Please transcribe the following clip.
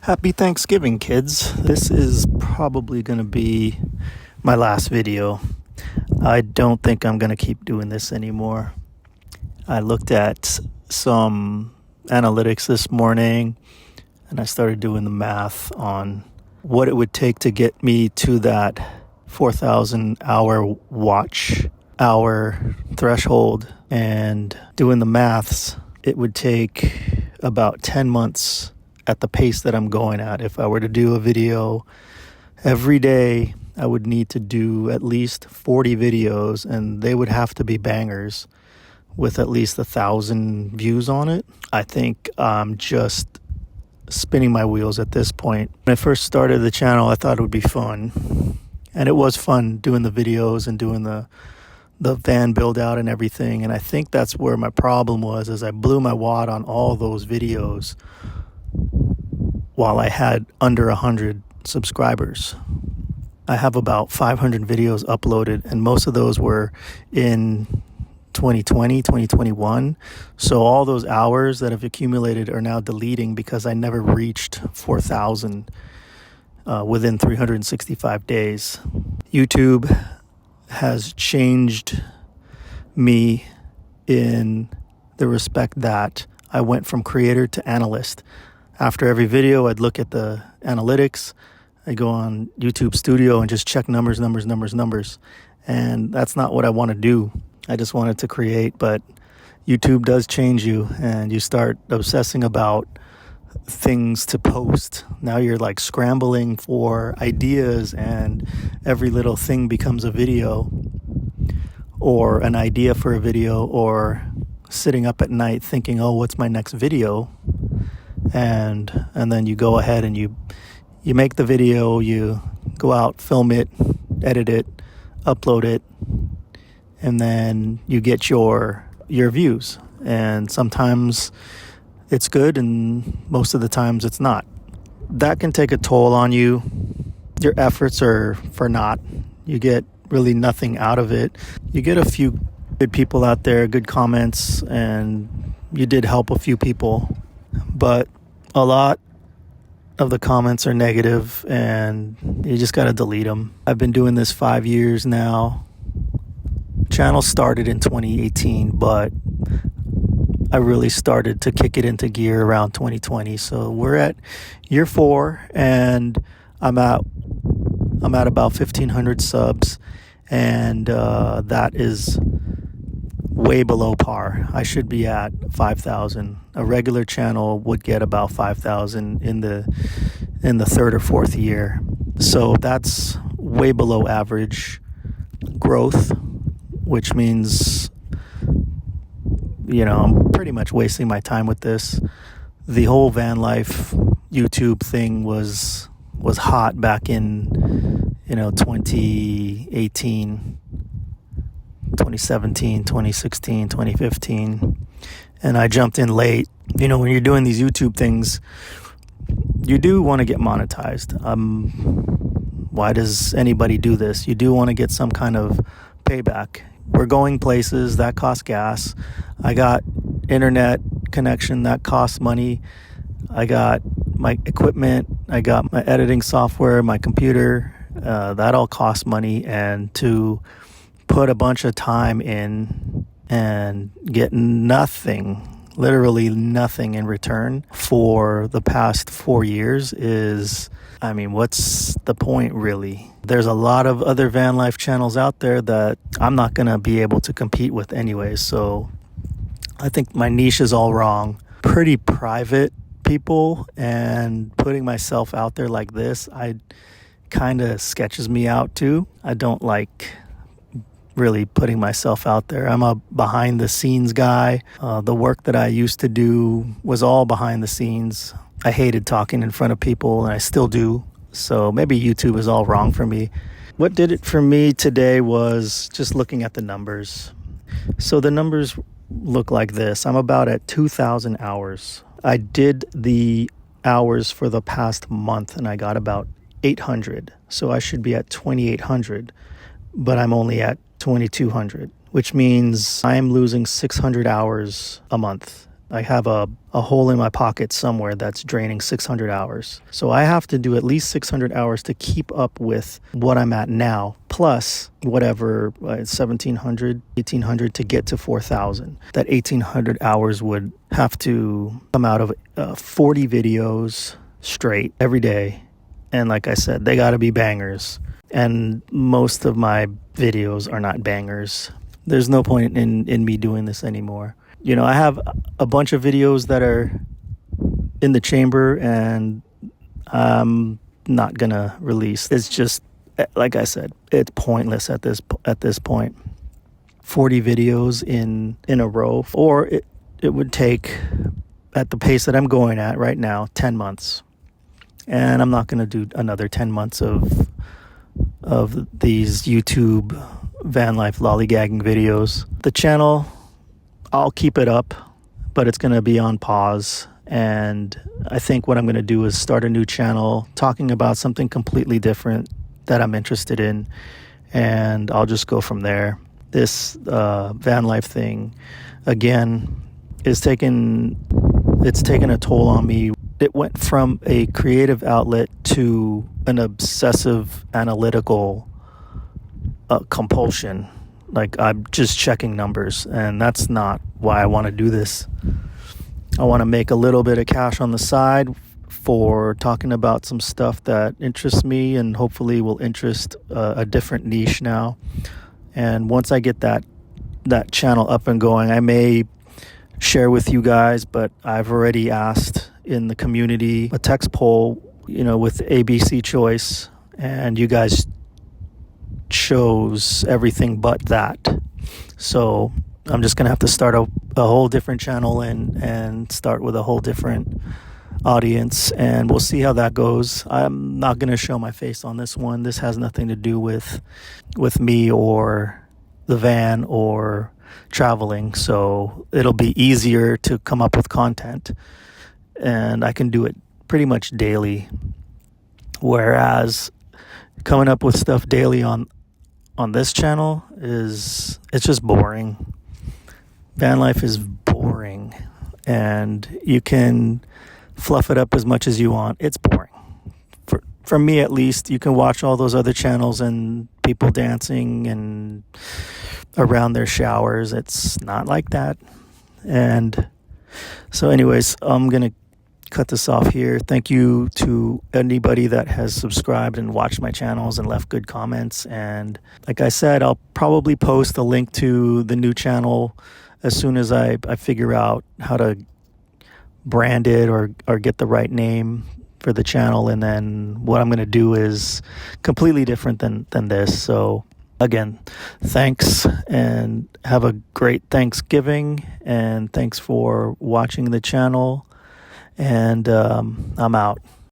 Happy Thanksgiving, kids. This is probably going to be my last video. I don't think I'm going to keep doing this anymore. I looked at some analytics this morning and I started doing the math on what it would take to get me to that 4,000 hour watch hour threshold. And doing the maths, it would take about 10 months at the pace that I'm going at. If I were to do a video every day, I would need to do at least 40 videos, and they would have to be bangers with at least 1,000 views on it. I think I'm just spinning my wheels at this point. When I first started the channel, I thought it would be fun. And it was fun doing the videos and doing the van build out and everything. And I think that's where my problem was, is I blew my wad on all those videos while I had under 100 subscribers. I have about 500 videos uploaded, and most of those were in 2020, 2021. So all those hours that have accumulated are now deleting because I never reached 4,000 within 365 days. YouTube has changed me in the respect that I went from creator to analyst. After every video, I'd look at the analytics. I'd go on YouTube Studio and just check numbers. And that's not what I want to do. I just wanted to create, but YouTube does change you and you start obsessing about things to post. Now you're like scrambling for ideas and every little thing becomes a video or an idea for a video, or sitting up at night thinking, oh, what's my next video? And then you go ahead and you make the video, you go out, film it, edit it, upload it, and then you get your views. And sometimes it's good and most of the times it's not. That can take a toll on you. Your efforts are for naught. You get really nothing out of it. You get a few good people out there, good comments, and you did help a few people. But a lot of the comments are negative and you just got to delete them. I've been doing this 5 years now. Channel started in 2018, but I really started to kick it into gear around 2020. So we're at year 4 and I'm at about 1,500 subs, and that is way below par. I should be at 5,000. A regular channel would get about 5,000 in the third or fourth year. So that's way below average growth, which means, I'm pretty much wasting my time with this. The whole van life YouTube thing was hot back in 2018, 2017, 2016, 2015, and I jumped in late. When you're doing these YouTube things, you do want to get monetized. Why does anybody do this? You do want to get some kind of payback. We're going places that cost gas. I got internet connection that costs money. I got my equipment. I got my editing software, my computer. That all costs money, and to put a bunch of time in and get nothing, literally nothing in return for the past 4 years is, what's the point really? There's a lot of other van life channels out there that I'm not going to be able to compete with anyway. So I think my niche is all wrong. Pretty private people, and putting myself out there like this, I kind of sketches me out too. I don't like really putting myself out there. I'm a behind the scenes guy. The work that I used to do was all behind the scenes. I hated talking in front of people, and I still do. So maybe YouTube is all wrong for me. What did it for me today was just looking at the numbers. So the numbers look like this. I'm about at 2,000 hours. I did the hours for the past month and I got about 800. So I should be at 2,800, but I'm only at 2,200, which means I'm losing 600 hours a month. I have a hole in my pocket somewhere that's draining 600 hours. So I have to do at least 600 hours to keep up with what I'm at now, plus whatever, 1700, 1800 to get to 4000. That 1800 hours would have to come out of 40 videos straight every day. And like I said, they got to be bangers. And most of my videos are not bangers. There's no point in me doing this anymore. You know, I have a bunch of videos that are in the chamber and I'm not gonna release. It's just, like I said, it's pointless at this point. 40 videos in a row, or it would take, at the pace that I'm going at right now, 10 months. And I'm not gonna do another 10 months of these YouTube van life lollygagging videos. The channel, I'll keep it up, but it's going to be on pause. And I think what I'm going to do is start a new channel talking about something completely different that I'm interested in. And I'll just go from there. This van life thing, again, it's taken a toll on me. It went from a creative outlet to an obsessive analytical compulsion. Like, I'm just checking numbers, and that's not why I want to do this. I want to make a little bit of cash on the side for talking about some stuff that interests me and hopefully will interest a different niche now. And once I get that channel up and going, I may share with you guys, but I've already asked in the community a text poll, with ABC choice, and you guys chose everything but that. So I'm just gonna have to start a whole different channel and start with a whole different audience, and we'll see how that goes. I'm not gonna show my face on this one. This has nothing to do with me or the van or traveling, so it'll be easier to come up with content, and I can do it pretty much daily. Whereas coming up with stuff daily on this channel it's just boring. Van life is boring, and you can fluff it up as much as you want. It's boring. For me, at least. You can watch all those other channels and people dancing and around their showers. It's not like that. And so anyways, I'm going to cut this off here. Thank you to anybody that has subscribed and watched my channels and left good comments. And like I said, I'll probably post a link to the new channel as soon as I figure out how to brand it or get the right name for the channel. And then what I'm going to do is completely different than this. So again, thanks, and have a great Thanksgiving, and thanks for watching the channel. And I'm out.